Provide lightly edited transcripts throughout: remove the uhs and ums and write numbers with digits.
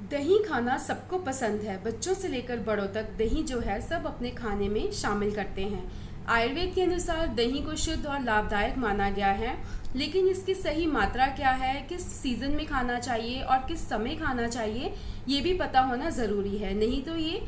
दही खाना सबको पसंद है। बच्चों से लेकर बड़ों तक दही जो है सब अपने खाने में शामिल करते हैं। आयुर्वेद के अनुसार दही को शुद्ध और लाभदायक माना गया है, लेकिन इसकी सही मात्रा क्या है, किस सीजन में खाना चाहिए और किस समय खाना चाहिए, ये भी पता होना ज़रूरी है। नहीं तो ये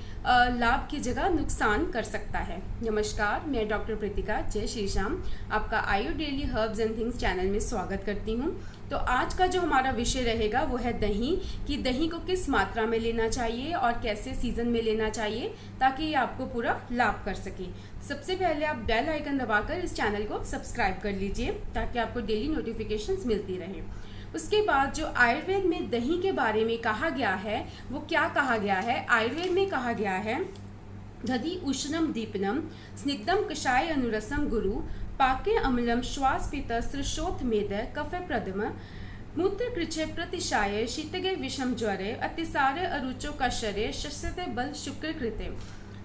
लाभ की जगह नुकसान कर सकता है। नमस्कार, मैं डॉक्टर प्रीतिका, जय श्री श्याम, आपका आयु daily herbs and things channel में स्वागत करती हूँ। तो आज का जो हमारा विषय रहेगा वो है दही, कि दही को किस मात्रा में लेना चाहिए और कैसे सीजन में लेना चाहिए ताकि ये आपको पूरा लाभ कर सके। सबसे पहले आप बेल आइकन दबाकर इस चैनल को सब्सक्राइब कर लीजिए ताकि आपको डेली नोटिफिकेशंस मिलती रहे। उसके बाद जो आयुर्वेद में दही के बारे में कहा गया है वो क्या कहा गया है। आयुर्वेद में कहा गया है, दधि उष्णम दीपनम स्निग्धम कषाय अनुरसम गुरु पाके अम्लम श्वास पित्त श्रोथ मेद कफ प्रदम मूत्र कृच्छे प्रतिशाय शीतगे विषम ज्वरे अतिसारे अरुचो कशरे शस्यते बल शुक्र कृते।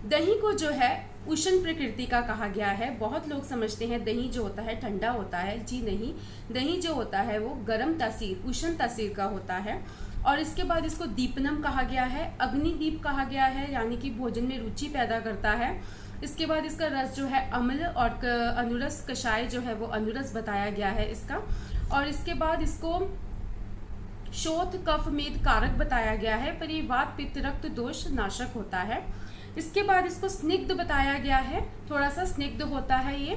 दही को जो है उष्ण प्रकृति का कहा गया है। बहुत लोग समझते हैं दही जो होता है ठंडा होता है। जी नहीं, दही जो होता है वो गर्म तासीर, उष्ण तासीर का होता है। और इसके बाद इसको दीपनम कहा गया है, अग्निदीप कहा गया है, यानी कि भोजन में रुचि पैदा करता है। इसके बाद इसका रस जो है अम्ल और अनुरस कषाय जो है वो अनुरस बताया गया है इसका। और इसके बाद इसको शोथ कफ मेद कारक बताया गया है, पर ये वात पित्त रक्त दोष नाशक होता है। इसके बाद इसको स्निग्ध बताया गया है, थोड़ा सा स्निग्ध होता है ये।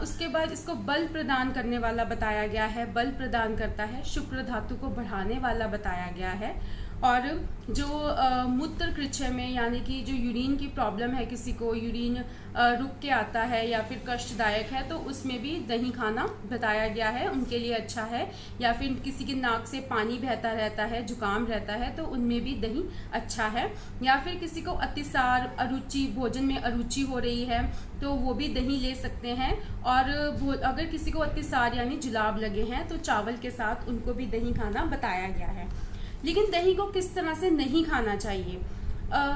उसके बाद इसको बल प्रदान करने वाला बताया गया है, बल प्रदान करता है, शुक्र धातु को बढ़ाने वाला बताया गया है। और जो मूत्र कृच्छे में, यानी कि जो यूरिन की प्रॉब्लम है, किसी को यूरिन रुक के आता है या फिर कष्टदायक है, तो उसमें भी दही खाना बताया गया है, उनके लिए अच्छा है। या फिर किसी के नाक से पानी बहता रहता है, जुकाम रहता है, तो उनमें भी दही अच्छा है। या फिर किसी को अतिसार, अरुचि, भोजन में अरुचि हो रही है तो वो भी दही ले सकते हैं। और अगर किसी को अतिसार यानी जुलाब लगे हैं तो चावल के साथ उनको भी दही खाना बताया गया है। लेकिन दही को किस तरह से नहीं खाना चाहिए,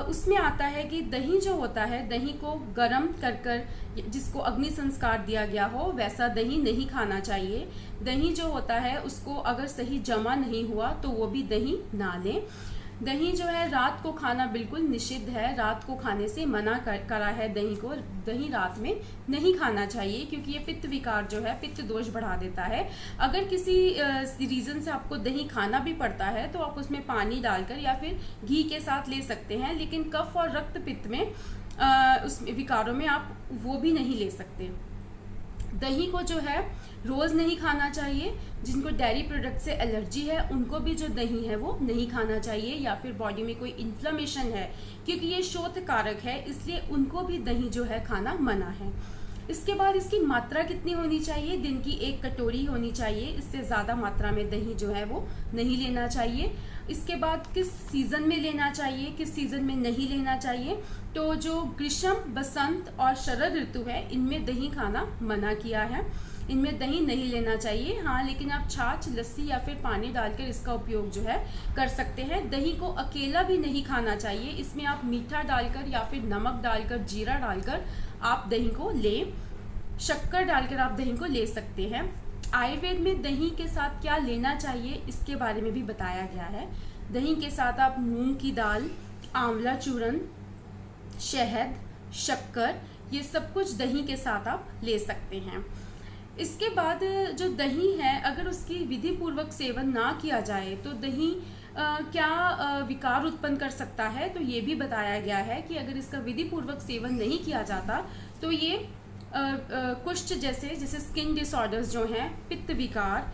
उसमें आता है कि दही जो होता है, दही को गर्म कर जिसको अग्नि संस्कार दिया गया हो वैसा दही नहीं खाना चाहिए। दही जो होता है उसको अगर सही जमा नहीं हुआ तो वो भी दही ना लें। दही जो है रात को खाना बिल्कुल निषिद्ध है, रात को खाने से मना करा है दही को। दही रात में नहीं खाना चाहिए क्योंकि ये पित्त विकार जो है, पित्त दोष बढ़ा देता है। अगर किसी रीज़न से आपको दही खाना भी पड़ता है तो आप उसमें पानी डालकर या फिर घी के साथ ले सकते हैं, लेकिन कफ और रक्त पित्त में उस विकारों में आप वो भी नहीं ले सकते। दही को जो है रोज़ नहीं खाना चाहिए। जिनको डेयरी प्रोडक्ट से एलर्जी है उनको भी जो दही है वो नहीं खाना चाहिए। या फिर बॉडी में कोई इन्फ्लेमेशन है, क्योंकि ये शोथ कारक है, इसलिए उनको भी दही जो है खाना मना है। इसके बाद इसकी मात्रा कितनी होनी चाहिए, दिन की 1 कटोरी होनी चाहिए, इससे ज़्यादा मात्रा में दही जो है वो नहीं लेना चाहिए। इसके बाद किस सीज़न में लेना चाहिए, किस सीज़न में नहीं लेना चाहिए, तो जो ग्रीष्म, बसंत और शरद ऋतु है इनमें दही खाना मना किया है, इनमें दही नहीं लेना चाहिए। हाँ, लेकिन आप छाछ, लस्सी या फिर पानी डालकर इसका उपयोग जो है कर सकते हैं। दही को अकेला भी नहीं खाना चाहिए, इसमें आप मीठा डालकर या फिर नमक डालकर, जीरा डालकर आप दही को लें, शक्कर डालकर आप दही को ले सकते हैं। आयुर्वेद में दही के साथ क्या लेना चाहिए इसके बारे में भी बताया गया है। दही के साथ आप मूंग की दाल, आंवला चूर्ण, शहद, शक्कर, ये सब कुछ दही के साथ आप ले सकते हैं। इसके बाद जो दही है, अगर उसकी विधि पूर्वक सेवन ना किया जाए तो दही क्या विकार उत्पन्न कर सकता है, तो ये भी बताया गया है कि अगर इसका विधि पूर्वक सेवन नहीं किया जाता तो ये कुष्ठ जैसे स्किन डिसऑर्डर्स जो हैं, पित्त विकार,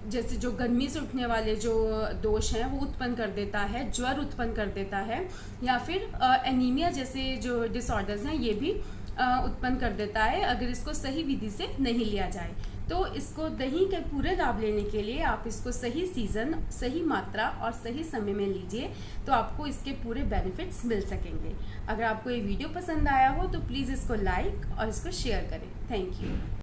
जैसे जो गर्मी से उठने वाले जो दोष हैं वो उत्पन्न कर देता है, ज्वर उत्पन्न कर देता है, या फिर एनीमिया जैसे जो डिसऑर्डर्स हैं ये भी उत्पन्न कर देता है अगर इसको सही विधि से नहीं लिया जाए। तो इसको दही के पूरे लाभ लेने के लिए आप इसको सही सीज़न, सही मात्रा और सही समय में लीजिए, तो आपको इसके पूरे बेनिफिट्स मिल सकेंगे। अगर आपको ये वीडियो पसंद आया हो तो प्लीज़ इसको लाइक और इसको शेयर करें। Thank you.